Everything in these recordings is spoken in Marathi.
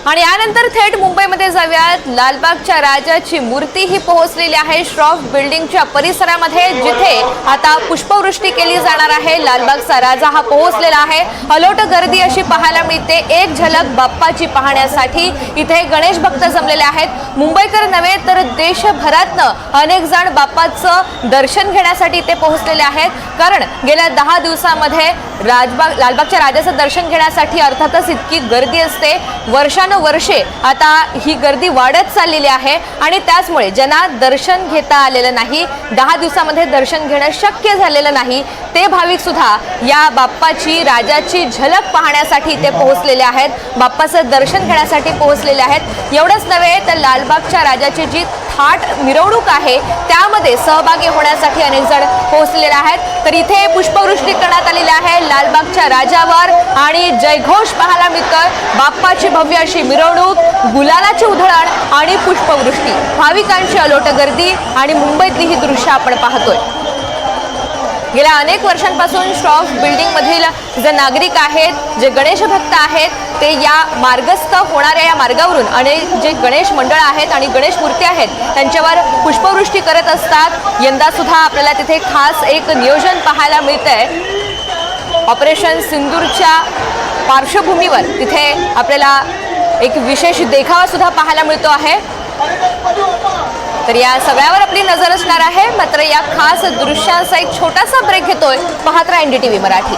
आणि यानंतर थेट मुंबईमध्ये जाऊयात। लालबागच्या राजाची मूर्ती ही पोहोचलेली आहे श्रॉफ बिल्डिंगच्या परिसरामध्ये, जिथे आता पुष्पवृष्टी केली जाणार आहे। लालबागचा राजा हा पोहोचलेला आहे। अलोट गर्दी अशी पाहायला मिळते। एक झलक बाप्पाची पाहण्यासाठी इथे गणेश भक्त जमलेले आहेत। मुंबईकर नव्हे तर देशभरातनं अनेक जण बाप्पाचं दर्शन घेण्यासाठी इथे पोहोचलेले आहेत। कारण गेल्या 10 दिवसांमध्ये लालबागच्या राजाचं दर्शन घेण्यासाठी अर्थातच इतकी गर्दी असते। वर्षानुवर्षे आता ही गर्दी वाढत चाललेली आहे आणि त्याचमुळे ज्यांना दर्शन घेता आलेलं नाही, 10 दिवसांमध्ये दर्शन घेणं शक्य झालेलं नाही, ते भाविक सुद्धा या बाप्पाची राजाची झलक पाहण्यासाठी इथे पोहोचलेले आहेत। बाप्पाचं दर्शन घेण्यासाठी पोहोचलेले आहेत। एवढंच नव्हे तर लालबागच्या राजाची जी थाट मिरवणूक आहे त्यामध्ये सहभागी होण्यासाठी अनेक जण पोहोचलेले आहेत। तर इथे पुष्पवृष्टी करण्यात आलेली आहे लालबागच्या राजावर आणि जयघोष पाहायला मिळतोय। बाप्पाची भव्य अशी मिरवणूक, गुलालाची उधळण आणि पुष्पवृष्टी, भाविकांची अलोट गर्दी आणि मुंबईतली ही दृश्य आपण पाहतोय। गेल्या अनेक वर्षांपासून श्रॉफ बिल्डिंग मधील जे नागरिक आहेत, जे गणेश भक्त आहेत, ते या मार्गस्थ होणाऱ्या या मार्गावरून अनेक जे गणेश मंडळ आहेत आणि गणेश मूर्ती आहेत त्यांच्यावर पुष्पवृष्टी करत असतात। यंदा सुद्धा आपल्याला तिथे खास एक नियोजन पाहायला मिळतंय। ऑपरेशन सिंदूरच्या पार्श्वभूमीवर तिथे आपल्याला एक विशेष देखावा सुद्धा पाहायला मिळतो आहे। तर या सगळ्यावर आपली नजर असणार आहे। मात्र या खास दृश्यांचा एक छोटासा ब्रेक घेतोय। पाहत रहा NDTV मराठी।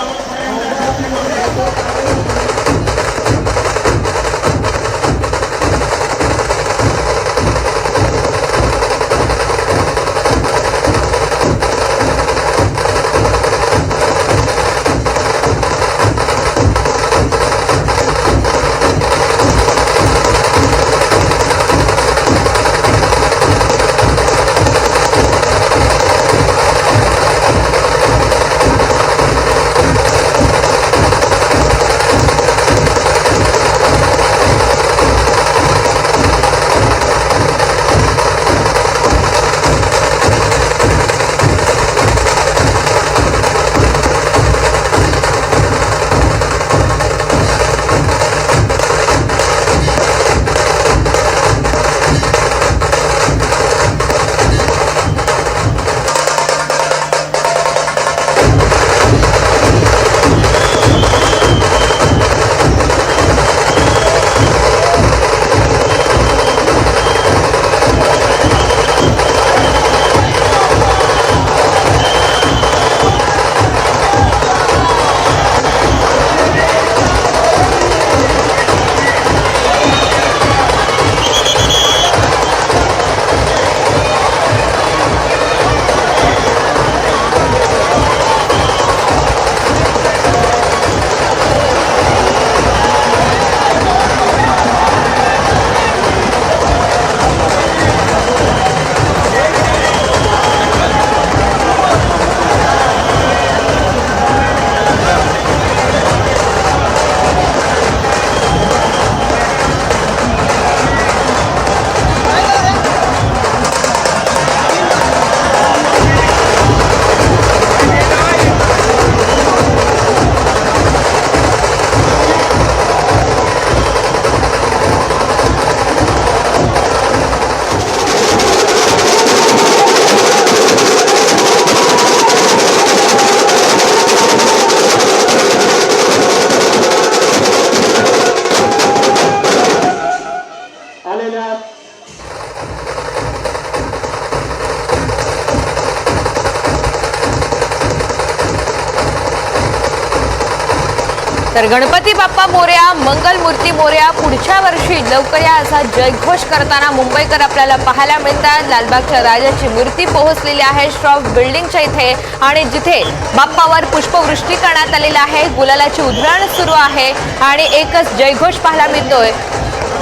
तर गणपती बाप्पा मोरया, मंगल मूर्ती मोरया, पुढच्या वर्षी लवकर या असा जयघोष करताना मुंबईकर आपल्याला पाहायला मिळतात। लालबागच्या राजाची मूर्ती पोहोचलेली आहे श्रॉफ बिल्डिंगच्या इथे आणि जिथे बाप्पावर पुष्पवृष्टी करण्यात आलेली आहे, गुलालाची उधळण सुरू आहे आणि एकच जयघोष पाहायला मिळतोय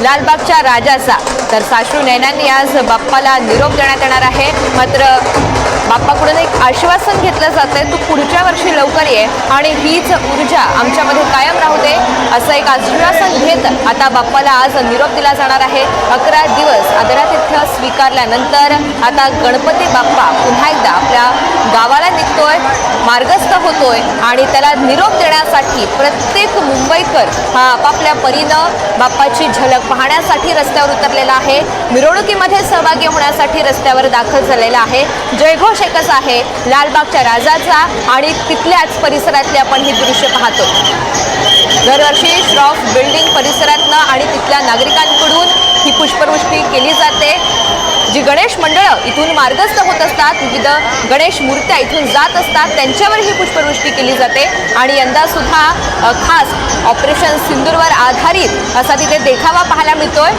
लालबागच्या राजाचा। तर साश्रू नयनांनी आज बाप्पाला निरोप देण्यात येणार आहे। मात्र बाप्पाकडून एक आश्वासन घेतलं जातंय, तू पुढच्या वर्षी लवकर ये आणि हीच ऊर्जा आमच्यामध्ये कायम राहू दे, असं एक आश्वासन घेत आता बाप्पाला आज निरोप दिला जाणार आहे। 11 दिवस आदरातिथ्य स्वीकारल्यानंतर आता गणपती बाप्पा पुन्हा एकदा आपल्या गावाला निघतोय, मार्गस्थ होतोय आणि त्याला निरोप देण्यासाठी प्रत्येक मुंबईकर हा आपापल्या परीनं बाप्पाची झलक पाहण्यासाठी रस्त्यावर उतरलेला आहे. मिरवणुकीमध्ये सहभागी होण्यासाठी रस्त्यावर दाखल झालेला आहे. जयघोष एकच आहे लालबागच्या राजाचा आणि तिथल्याच परिसरातले आपण ही दृश्य पाहतो. दरवर्षी श्रॉफ बिल्डिंग परिसरातनं आणि तिथल्या नागरिकांकडून ही पुष्पवृष्टी केली जाते. जी गणेश मंडळं इथून मार्गस्थ होत असतात, विविध गणेश मूर्त्या इथून जात असतात, त्यांच्यावर ही पुष्पवृष्टी केली जाते. आणि यंदा सुद्धा खास ऑपरेशन सिंदूरवर आधारित असा तिथे देखावा पाहायला मिळतोय.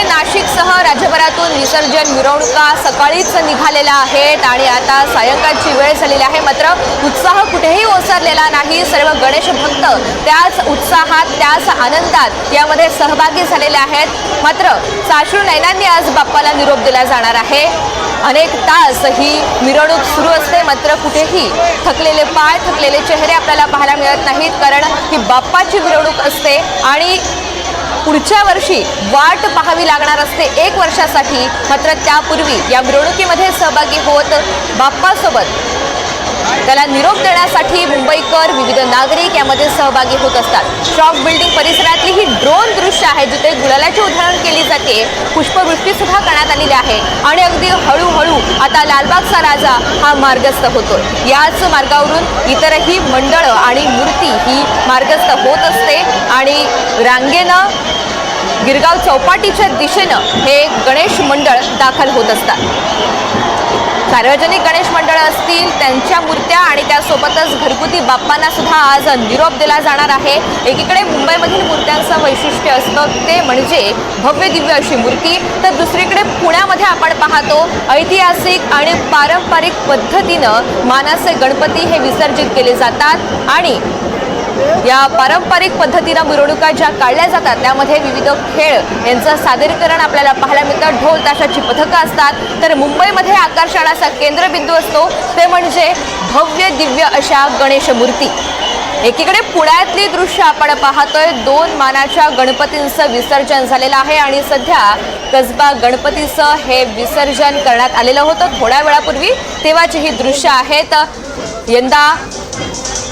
नाशिकसह राज्यभरातून विसर्जन मिरवणुका सकाळीच निघालेल्या आहेत आणि आता सायंकाळची वेळ झालेली आहे. मात्र उत्साह कुठेही ओसरलेला नाही. सर्व गणेश भक्त त्याच उत्साहात, त्याच आनंदात यामध्ये सहभागी झालेले आहेत. मात्र साश्रू नयनांनी आज बाप्पाला निरोप दिला जाणार आहे. अनेक तास ही मिरवणूक सुरू असते, मात्र कुठेही थकलेले पाय, थकलेले चेहरे आपल्याला पाहायला मिळत नाहीत, कारण ही बाप्पाची मिरवणूक असते आणि पुढच्या वर्षी वाट पाहावी लागणार असते 1 वर्षासाठी. मात्र त्यापूर्वी या मिरवणुकीमध्ये सहभागी होत बाप्पासोबत त्याला निरोप देण्यासाठी मुंबईकर, विविध नागरिक यामध्ये सहभागी होत असतात. श्रॉफ बिल्डिंग परिसरातली ही ड्रोन दृश्य आहे, जिथे गुलालाची उधळण केली जाते. पुष्पवृष्टी सुद्धा करण्यात आलेली आहे आणि अगदी हळूहळू आता लालबागचा राजा हा मार्गस्थ होतोय. याच मार्गावरून इतरही मंडळं आणि मूर्ती ही मार्गस्थ होत असते आणि रांगेनं गिरगाव चौपाटीच्या दिशेनं हे गणेश मंडळ दाखल होत असतात. सार्वजनिक गणेश मंडळ असतील, त्यांच्या मूर्त्या आणि त्यासोबतच घरगुती बाप्पांना सुद्धा आज निरोप दिला जाणार आहे. एकीकडे मुंबईमधील मूर्त्यांचं वैशिष्ट्य असतं ते म्हणजे भव्य दिव्य अशी मूर्ती, तर दुसरीकडे पुण्यामध्ये आपण पाहतो ऐतिहासिक आणि पारंपरिक पद्धतीनं मानाचे गणपती हे विसर्जित केले जातात आणि या पारंपरिक पद्धतीनं मिरवणुका ज्या काढल्या जातात त्यामध्ये विविध खेळ यांचं सादरीकरण आपल्याला पाहायला मिळतं. ढोल ताशाची पथकं असतात, तर मुंबईमध्ये आकर्षणाचा केंद्रबिंदू असतो ते म्हणजे भव्य दिव्य अशा गणेश मूर्ती. एकीकडे पुण्यातली दृश्य आपण पाहतोय, 2 मानाच्या गणपतींचं विसर्जन झालेलं आहे आणि सध्या कसबा गणपतीचं हे विसर्जन करण्यात आलेलं होतं थोड्या वेळापूर्वी, तेव्हाची ही दृश्य आहेत. यंदा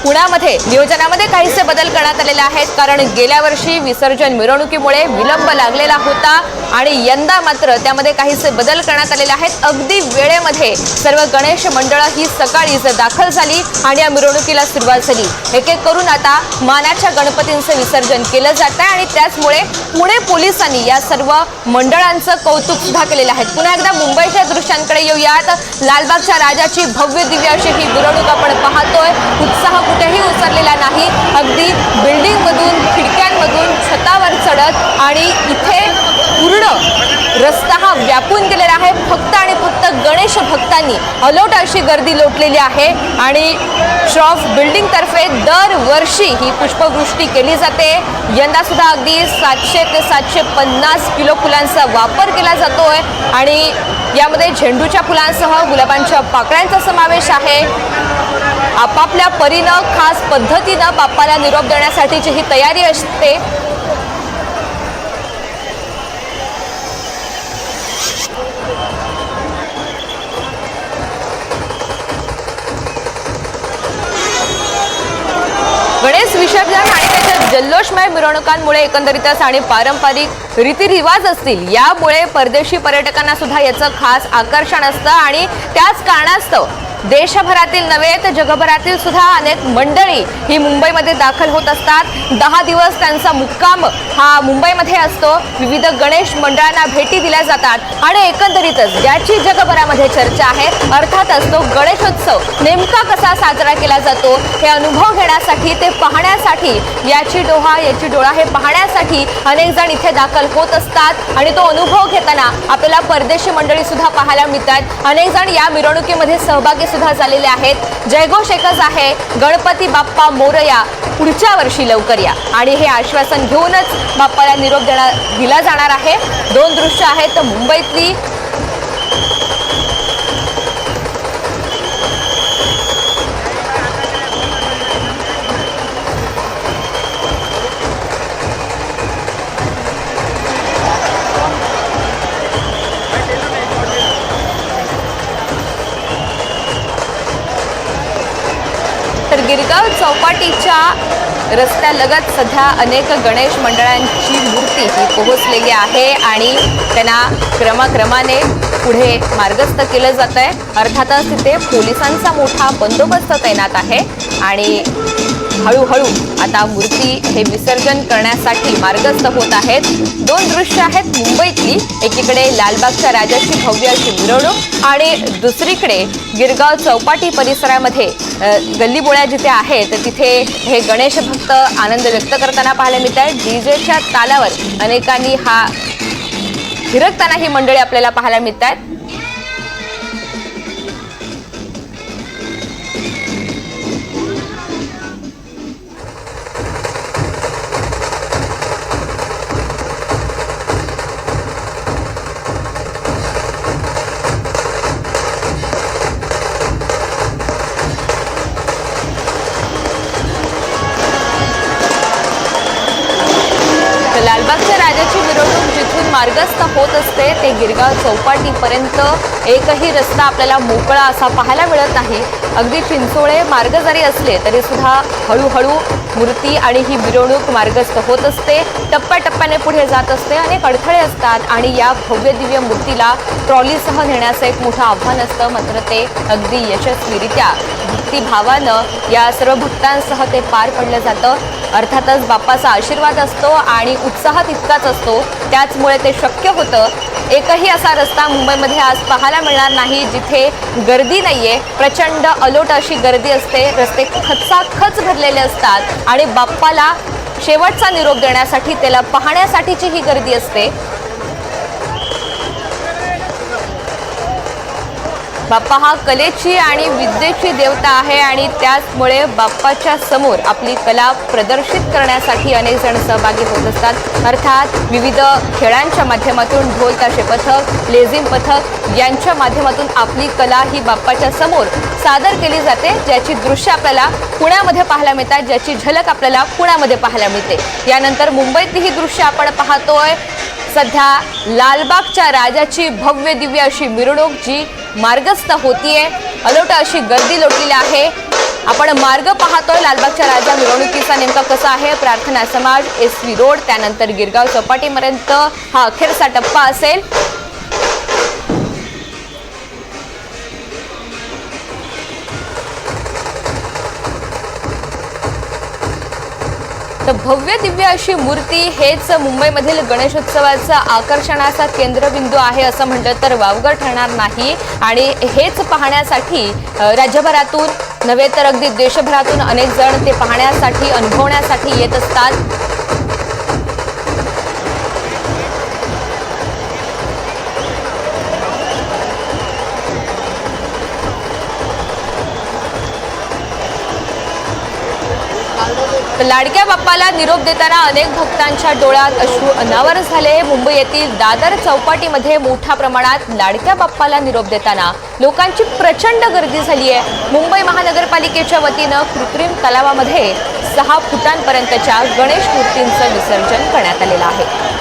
पुण्यामध्ये नियोजनामध्ये काहीसे बदल करण्यात आलेले आहेत, कारण गेल्या वर्षी विसर्जन मिरवणुकीमुळे विलंब लागलेला होता आणि यंदा मात्र त्यामध्ये काहीसे बदल करण्यात आलेले आहेत. अगदी वेळेमध्ये सर्व गणेश मंडळं ही सकाळीच दाखल झाली आणि या मिरवणुकीला सुरुवात झाली. एक एक करून आता मानाच्या गणपतींचं विसर्जन केलं जात आहे आणि त्याचमुळे पुणे पोलिसांनी या सर्व मंडळांचं कौतुक सुद्धा केलेलं आहे. पुन्हा एकदा मुंबईच्या दृश्यांकडे येऊयात. लालबागच्या राजाची भव्य दिव्य अशी ही मिरवणूक आपण पाहतोय. उत्साह कुठेही उसरलेला नाही. अगदी बिल्डिंगमधून, खिडक्यांमधून छतावर चढत आणि इथे पूर्ण रस्ता हा व्यापून गेलेला आहे. फक्त आणि फक्त गणेश भक्तांनी अलोट अशी गर्दी लोटलेली आहे आणि श्रॉफ बिल्डिंग तर्फे दरवर्षी ही पुष्पवृष्टी केली जाते. यंदा सुद्धा अगदी 700 ते 750 किलो फुलांचा वापर केला जातोय आणि यामध्ये झेंडूच्या फुलांसह गुलाबांच्या पाकळ्यांचा समावेश आहे. आपापल्या परीनं खास पद्धतीनं बाप्पाला निरोप देण्यासाठीची ही तयारी असते. गणेश विसर्जन आणि त्याच्या जल्लोषमय मिरवणुकांमुळे एकंदरीतच आणि पारंपरिक रीतिरिवाज असतील यामुळे परदेशी पर्यटकांना सुद्धा याचं खास आकर्षण असतं आणि त्याच कारणास्तव देशभरातील नव्हे तर जगभरातील सुद्धा अनेक मंडळी ही मुंबईमध्ये दाखल होत असतात. 10 दिवस त्यांचा मुक्काम हा मुंबईमध्ये असतो. विविध गणेश मंडळांना भेटी दिल्या जातात आणि एकंदरीतच ज्याची जगभरामध्ये चर्चा आहे अर्थातच तो गणेशोत्सव नेमका कसा साजरा केला जातो हे अनुभव घेण्यासाठी, ते पाहण्यासाठी, याची डोळा हे पाहण्यासाठी अनेक जण इथे दाखल होत असतात आणि तो अनुभव घेताना आपल्याला परदेशी मंडळी सुद्धा पाहायला मिळतात. अनेक जण या मिरवणुकीमध्ये सहभागी सुद्धा झालेले आहेत. जयघोष एकच आहे, गणपती बाप्पा मोरया, पुढच्या वर्षी लवकर या. आणि हे आश्वासन घेऊनच बाप्पाला निरोप दिला जाणार आहे. 2 दृश्य आहेत मुंबईतली गिरगाव चौपाटीच्या रस्त्यालगत सध्या अनेक गणेश मंडळांची मूर्ती ही पोहोचलेली आहे आणि त्यांना क्रमाक्रमाने पुढे मार्गस्थ केलं जात आहे। अर्थातच तिथे पोलिसांचा मोठा बंदोबस्त तैनात आहे आणि हळूहळू आता मूर्ती हे विसर्जन करण्यासाठी मार्गस्थ होत आहेत। दोन दृश्य आहेत मुंबईतली, एकीकडे लालबागच्या राजाची भव्य अशी मिरवणूक आणि दुसरीकडे गिरगाव चौपाटी परिसरामध्ये गल्लीबोळ्या जिथे आहेत तिथे हे गणेश भक्त आनंद व्यक्त करताना पाहायला मिळत आहे। डीजेच्या तालावर अनेकांनी हा थिरकताना ही मंडळी आपल्याला पाहायला मिळत आहेत। लालबागच्या राजाची मिरवणूक जिथून मार्गस्थ होत असते ते गिरगाव चौपाटीपर्यंत एकही रस्ता आपल्याला मोकळा असा पाहायला मिळत नाही। अगदी चिंचोळे मार्ग जरी असले तरी सुद्धा हळूहळू मूर्ती आणि ही मिरवणूक मार्गस्थ होत असते, टप्प्याटप्प्याने पुढे जात असते। अनेक अडथळे असतात आणि या भव्य दिव्य मूर्तीला ट्रॉलीसह नेण्याचं एक मोठं आव्हान असतं, मात्र ते अगदी यशस्वीरित्या भक्तिभावानं या सर्व भक्तांसह ते पार पडलं जातं। अर्थातच बाप्पाचा आशीर्वाद असतो आणि उत्साह तितकाच असतो, त्याचमुळे ते शक्य होतं। एकही असा रस्ता मुंबईमध्ये आज पाहायला मिळणार नाही जिथे गर्दी नाहीये, प्रचंड अलोट अशी गर्दी असते, रस्ते खचाखच भरलेले असतात आणि बाप्पाला शेवटचा निरोप देण्यासाठी त्याला पाहण्यासाठीची ही गर्दी असते। बाप्पा हा कलेची आणि विद्येची देवता आहे आणि त्याचमुळे बाप्पाच्या समोर आपली कला प्रदर्शित करण्यासाठी अनेक जण सहभागी होत असतात। अर्थात विविध खेळांच्या माध्यमातून ढोल ताशे पथक, लेझिम पथक यांच्या माध्यमातून आपली कला ही बाप्पाच्या समोर सादर केली जाते, ज्याची दृश्य आपल्याला पुण्यामध्ये पाहायला मिळतात, ज्याची झलक आपल्याला पुण्यामध्ये पाहायला मिळते। यानंतर मुंबईतली ही दृश्य आपण पाहतोय। सध्या लालबागच्या राजाची भव्य दिव्य अशी मिरवणूक जी मार्गस्थ होतीये, अलोट अशी गर्दी लोटलेली आहे। आपण मार्ग पाहतोय लालबागच्या राजा मिरवणुकीचा नेमका कसा आहे। प्रार्थना समाज, SV रोड, त्यानंतर गिरगाव चौपाटीपर्यंत हा अखेरचा टप्पा असेल। तर भव्य दिव्य अशी मूर्ती हेच मुंबईमधील गणेशोत्सवाचा आकर्षणाचा केंद्रबिंदू आहे असं म्हटलं तर वावगं ठरणार नाही आणि हेच पाहण्यासाठी राज्यभरातून नव्हे तर अगदी देशभरातून अनेक जण ते पाहण्यासाठी अनुभवण्यासाठी येत असतात। लाडक्या बाप्पाला निरोप देताना अनेक भक्तांच्या डोळ्यात अश्रू अनावर झाले। मुंबई येथील दादर चौपाटीमध्ये मोठ्या प्रमाणात लाडक्या बाप्पाला निरोप देताना लोकांची प्रचंड गर्दी झाली आहे। मुंबई महानगरपालिकेच्या वतीनं कृत्रिम तलावामध्ये 6 फुटांपर्यंतच्या गणेश मूर्तींचं विसर्जन करण्यात आलेलं आहे।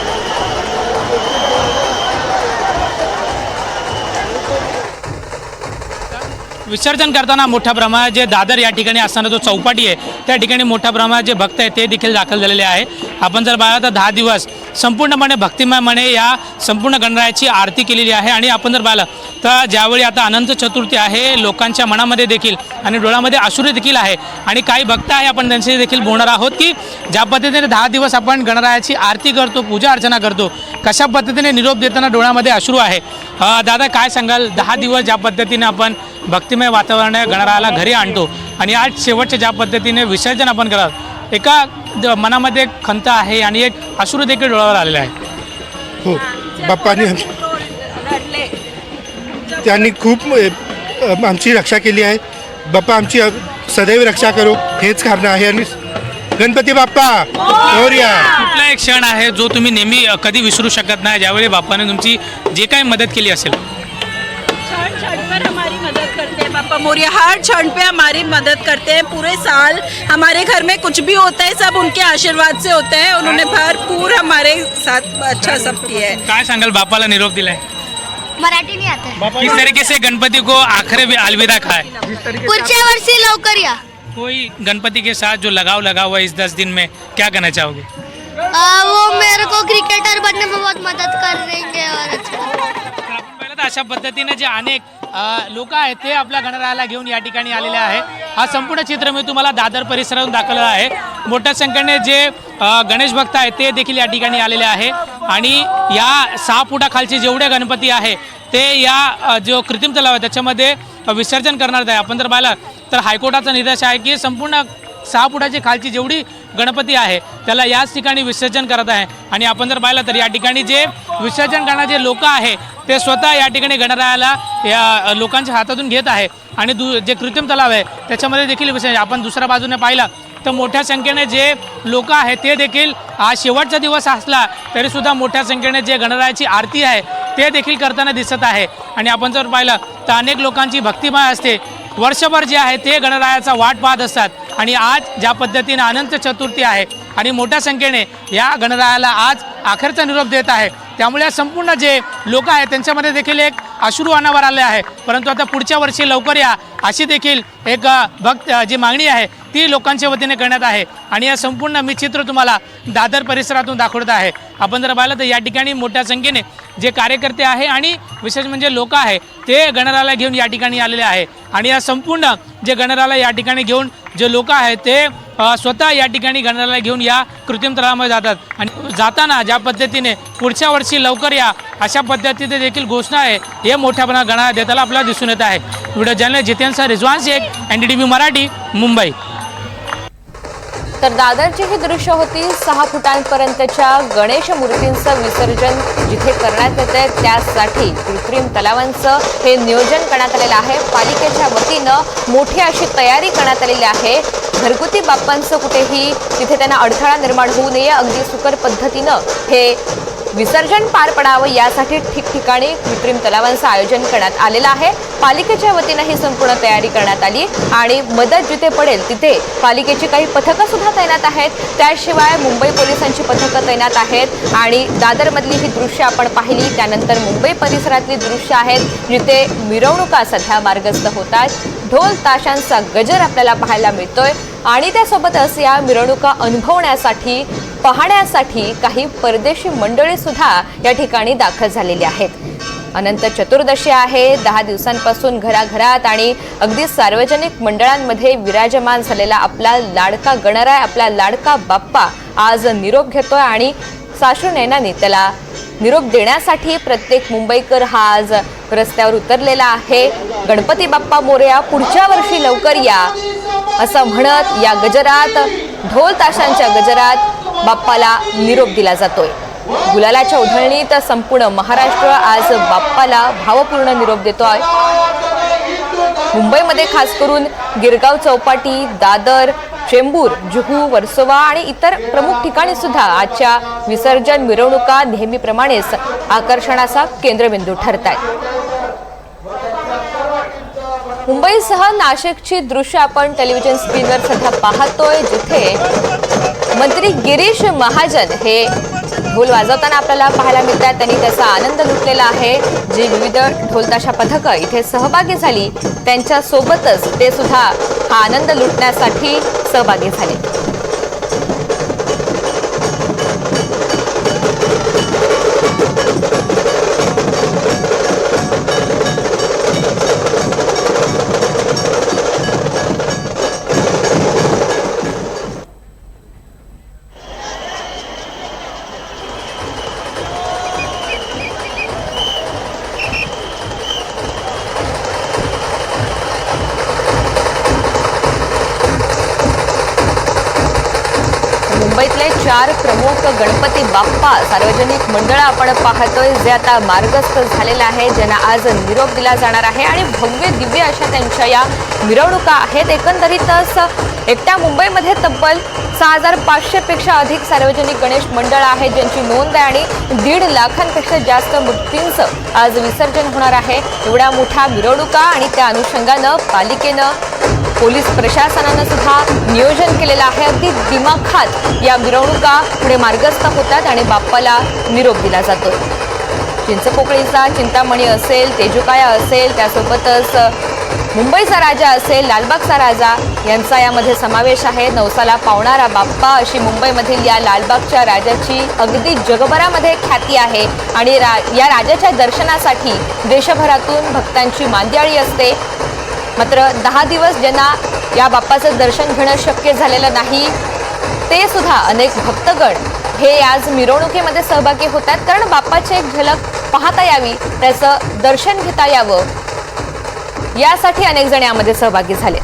विसर्जन करताना मोठ्या प्रमाणात जे दादर या ठिकाणी असताना जो चौपाटी आहे त्या ठिकाणी मोठ्या प्रमाणात जे भक्त आहेत ते देखील दाखल झालेले आहे। आपण जर पाहिलं तर 10 दिवस संपूर्णपणे भक्तिमयपणे या संपूर्ण गणरायाची आरती केलेली आहे आणि आपण जर पाहिलं तर ज्यावेळी आता अनंत चतुर्थी आहे, लोकांच्या मनामध्ये देखील आणि डोळ्यामध्ये अश्रू देखील आहे आणि काही भक्त आहे आपण त्यांचे देखील बोलणार आहोत की ज्या पद्धतीने 10 दिवस आपण गणरायाची आरती करतो, पूजा अर्चना करतो, कशा पद्धतीने निरोप देताना डोळ्यामध्ये अश्रू आहे। दादा काय सांगाल, 10 दिवस ज्या पद्धतीने आपण भक्तिमय वातावरण गणरायाला घरी आणतो आणि आज शेवटच्या ज्या पद्धतीने विसर्जन आपण करत, एका मनामध्ये एक खंत आहे आणि एक अश्रू देखील डोळ्यावर आलेला आहे। हो, बाप्पाने त्यांनी खूप आमची रक्षा केली आहे। बाप्पा आमची सदैव रक्षा करो हेच कारण आहे आणि गणपती बाप्पा मोरया। कुठला एक क्षण आहे जो तुम्ही नेहमी कधी विसरू शकत नाही, ज्यावेळी बाप्पाने तुमची जे काही मदत केली असेल? क्षण पर हमारी मदद करते हैं बाप्पा मोरया, हर क्षण पे हमारी मदद करते हैं। पूरे साल हमारे घर में कुछ भी होता है सब उनके आशीर्वाद से होता है। उन्होंने भरपूर हमारे साथ अच्छा सब किया है। काय सांगाल, बाप्पाला निरोप दिलाय? मराठी नहीं आता है। किस तरीके से गणपति को आखिरी अलविदा कहा है? पुढच्या वर्षी लवकर या। कोई गणपति के साथ जो लगाव लगा हुआ है इस 10 दिन में, क्या कहना चाहोगे? वो मेरे को क्रिकेटर बनने में बहुत मदद कर देंगे और अच्छा तर आपण पाहिलं तर अशा पद्धतीने जे अनेक लोक आहेत ते आपल्या गणरायाला घेऊन या ठिकाणी आलेले आहे. हा संपूर्ण चित्र मी तुम्हाला दादर परिसरातून दाखवलेला आहे. मोठ्या संख्येने जे गणेश भक्त आहेत ते देखील या ठिकाणी आलेले आहे आणि या 6 फुटाखालचे जेवढे गणपती आहे ते या जो कृत्रिम तलाव आहे त्याच्यामध्ये विसर्जन करणार आहे. आपण जर पाहिलं तर हायकोर्टाचा निर्देश आहे की संपूर्ण 6 फुटाची खालची जेवढी गणपती आहे त्याला याच ठिकाणी विसर्जन करत आहे. आणि आपण जर पाहिलं तर या ठिकाणी जे विसर्जन करणारे लोक आहे ते स्वतः या ठिकाणी गणरायाला या लोकांच्या हातातून घेत आहे आणि जे कृत्रिम तलाव आहे त्याच्यामध्ये देखील विसर्जन. आपण दुसऱ्या बाजूने पाहिलं तर मोठ्या संख्येने जे लोक आहेत ते देखील आज शेवटचा दिवस असला तरीसुद्धा मोठ्या संख्येने जे गणरायाची आरती आहे ते देखील करताना दिसत आहे. आणि आपण जर पाहिलं तर अनेक लोकांची भक्तिमय असते, वर्षभर जे आहे ते गणरायाचा वाट पाहत असतात. आणि आज ज्या पद्धतीने अनंत चतुर्थी आहे आणि मोठ्या संख्येने या गणरायाला आज अखेरचा निरोप देत आहे, त्यामुळे संपूर्ण जे लोक आहेत त्यांच्यामध्ये देखील एक अश्रू अनावर आले आहे. परंतु आता पुढच्या वर्षी लवकर या अशी देखील एक जी मागणी आहे ती लोकांच्या वतीने करण्यात आहे. आणि या संपूर्ण मी चित्र तुम्हाला दादर परिसरातून दाखवत आहे. आपण जर पाहिलं तर या ठिकाणी मोठ्या संख्येने जे कार्यकर्ते आहे आणि विशेष म्हणजे लोक आहे ते गणरायाला घेऊन या ठिकाणी आलेले आहे. आणि या संपूर्ण जे गणरायाला या ठिकाणी घेऊन जे लोक आहेत ते स्वतः या ठिकाणी गणरायाला घेऊन या कृत्रिम तलावामध्ये जातात. आणि जाताना ज्या पद्धतीने पुढच्या वर्षी लवकर या अशा पद्धतीने देखील घोषणा आहे हे मोठ्या प्रमाणात गणराया देताना आपल्याला दिसून येत आहे. Video journalist Jitendra sir, Rizwan Shaikh, NDTV Marathi, Mumbai. तर दादरची ही दृश्य होती 6 फुटांपर्यंतच्या गणेश मूर्तींचं विसर्जन जिथे करण्यात येते त्यासाठी कृत्रिम तलावांचं हे नियोजन करण्यात आलेलं आहे. पालिकेच्या वतीनं मोठी अशी तयारी करण्यात आलेली आहे. घरगुती बाप्पांचं कुठेही तिथे त्यांना अडथळा निर्माण होऊ नये, अगदी सुकर पद्धतीनं हे विसर्जन पार पडावं यासाठी ठिकठिकाणी कृत्रिम तलावांचं आयोजन करण्यात आलेलं आहे. पालिकेच्या वतीनं ही संपूर्ण तयारी करण्यात आली आणि मदत जिथे पडेल तिथे पालिकेची काही पथकं सुद्धा तैनात आहेत. त्याशिवाय मुंबई पोलिसांची पथकं तैनात आहेत. आणि दादरमधली ही दृश्य आपण पाहिली, त्यानंतर मुंबई परिसरातली दृश्य आहेत जिथे मिरवणुका सध्या मार्गस्थ होतात. ढोल ताशांचा गजर आपल्याला पाहायला मिळतोय आणि त्यासोबतच या मिरवणुका अनुभवण्यासाठी पाहण्यासाठी काही परदेशी मंडळी सुद्धा या ठिकाणी दाखल झालेली आहेत. अनंत चतुर्दशी आहे. 10 दिवसांपासून घराघरात आणि अगदी सार्वजनिक मंडळांमध्ये विराजमान झालेला आपला लाडका गणराय, आपला लाडका बाप्पा आज निरोप घेतोय आणि साश्रू नयनांनी त्याला निरोप देण्यासाठी प्रत्येक मुंबईकर हा आज रस्त्यावर उतरलेला आहे. गणपती बाप्पा मोरया, पुढच्या वर्षी लवकर या असं म्हणत या गजरात, ढोल ताशांच्या गजरात बाप्पाला निरोप दिला जातोय. गुलालाच्या उधळणीत संपूर्ण महाराष्ट्र आज बाप्पाला भावपूर्ण निरोप देतोय. मुंबईमध्ये खास करून गिरगाव चौपाटी, दादर, चेंबूर, जुहू, वर्सोवा आणि इतर प्रमुख ठिकाणी सुद्धा आजच्या विसर्जन मिरवणुका नेहमीप्रमाणेच आकर्षणाचा केंद्रबिंदू ठरत आहेत. मुंबईसह नाशिकची दृश्य आपण टेलिव्हिजन स्क्रीनवर सध्या पाहतोय जिथे मंत्री गिरीश महाजन हे ढोल वाजवताना आपल्याला पाहायला मिळतात. त्यांनी त्याचा आनंद लुटलेला आहे. जी विविध ढोलताशा पथकं इथे सहभागी झाली त्यांच्यासोबतच ते सुद्धा हा आनंद लुटण्यासाठी सहभागी झाले. मुंबईतले 4 प्रमुख गणपती बाप्पा सार्वजनिक मंडळ आपण पाहतोय जे आता मार्गस्थ झालेले आहे, ज्यांना आज निरोप दिला जाणार आहे आणि भव्य दिव्य अशा त्यांच्या या मिरवणुका आहेत. एकंदरीतच एकट्या मुंबईमध्ये तब्बल 6500 पेक्षा अधिक सार्वजनिक गणेश मंडळ आहेत ज्यांची नोंद आहे आणि 1.5 लाखांपेक्षा जास्त मूर्तींचं आज विसर्जन होणार आहे. एवढ्या मोठ्या मिरवणुका आणि त्या अनुषंगानं पालिकेनं, पोलीस प्रशासनानं सुद्धा नियोजन केलेलं आहे. अगदी दिमाखात या मिरवणुका पुढे मार्गस्थ होतात आणि बाप्पाला निरोप दिला जातो. चिंचपोकळीचा चिंतामणी असेल, तेजुकाया असेल, त्यासोबतच मुंबईचा राजा असेल, लालबागचा राजा यांचा यामध्ये समावेश आहे. नवसाला पावणारा बाप्पा अशी मुंबईमधील या लालबागच्या राजाची अगदी जगभरामध्ये ख्याती आहे आणि या राजाच्या दर्शनासाठी देशभरातून भक्तांची मांदियाळी असते. मात्र 10 दिवस ज्यांना या बाप्पाचं दर्शन घेणं शक्य झालेलं नाही ते सुद्धा अनेक भक्तगण हे आज मिरवणुकीमध्ये सहभागी होतात, कारण बाप्पाची एक झलक पाहता यावी, त्याचं दर्शन घेता यावं यासाठी अनेक जण यामध्ये सहभागी झाले.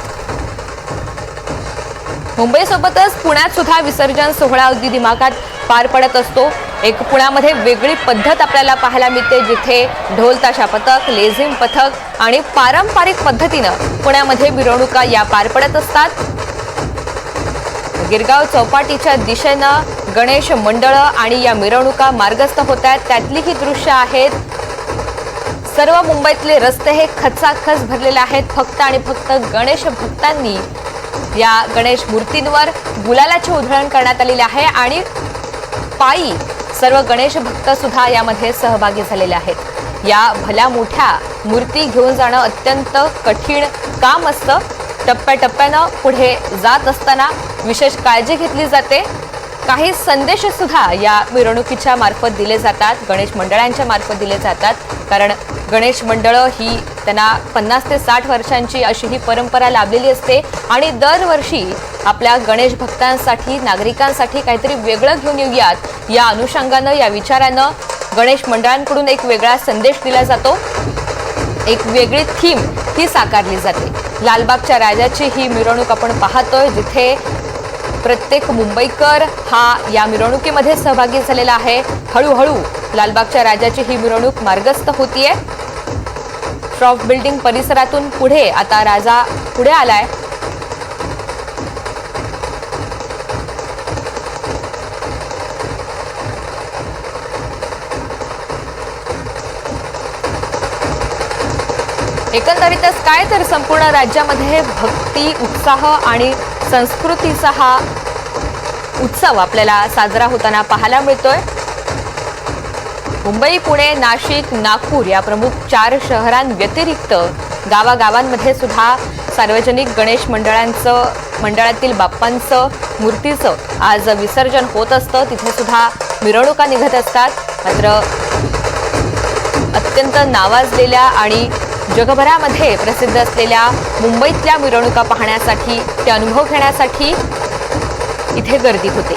मुंबईसोबतच पुण्यात सुद्धा विसर्जन सोहळा अगदी दिमागात पार पडत असतो. एक पुण्यामध्ये वेगळी पद्धत आपल्याला पाहायला मिळते, जिथे ढोल ताशा पथक, लेझिम पथक आणि पारंपरिक पद्धतीनं पुण्यामध्ये मिरवणुका या पार पडत असतात. गिरगाव चौपाटीच्या दिशेनं गणेश मंडळं आणि या मिरवणुका मार्गस्थ होत आहेत. त्यातली ही दृश्य आहेत. सर्व मुंबईतले रस्ते हे खचाखच भरलेले आहेत. फक्त आणि फक्त गणेश भक्तांनी या गणेश मूर्तींवर गुलालाची उधळण करण्यात आलेली आहे आणि पायी सर्व गणेश भक्त सुद्धा यामध्ये सहभागी झालेले आहेत. या भल्या मोठ्या मूर्ती घेऊन जाणं अत्यंत कठीण काम असतं. टप्प्याटप्प्यानं पुढे जात असताना विशेष काळजी घेतली जाते. काही संदेश सुद्धा या मिरवणुकीच्या मार्फत दिले जातात, गणेश मंडळांच्या मार्फत दिले जातात, कारण गणेश मंडळं ही त्यांना 50 ते 60 वर्षांची अशी ही परंपरा लाभलेली असते आणि दरवर्षी आपल्या गणेश भक्तांसाठी, नागरिकांसाठी काहीतरी वेगळं घेऊन येऊयात या अनुषंगानं, या विचारानं गणेश मंडळांकडून एक वेगळा संदेश दिला जातो. एक वेगळी थीम ही साकारली जाते. लालबागच्या राजाची ही मिरवणूक आपण पाहतोय, जिथे प्रत्येक मुंबईकर हा या मिरवणुकीमध्ये सहभागी झालेला आहे. हळूहळू लालबागच्या राजाची ही मिरवणूक मार्गस्थ होतीये. श्रॉफ बिल्डिंग परिसरातून पुढे आता राजा पुढे आलाय. एकंदरीतच काय तर संपूर्ण राज्यामध्ये भक्ती, उत्साह आणि संस्कृतीचा हा उत्सव आपल्याला साजरा होताना पाहायला मिळतोय. मुंबई, पुणे, नाशिक, नागपूर या प्रमुख 4 शहरांव्यतिरिक्त गावागावांमध्ये सुद्धा सार्वजनिक गणेश मंडळातील बाप्पांचं मूर्तीचं आज विसर्जन होत असतं. तिथे सुद्धा मिरवणुका निघत असतात. मात्र अत्यंत नावाजलेल्या आणि जगभरामध्ये प्रसिद्ध असलेल्या मुंबईतल्या मिरवणुका पाहण्यासाठी, ते अनुभव घेण्यासाठी इथे गर्दी होते.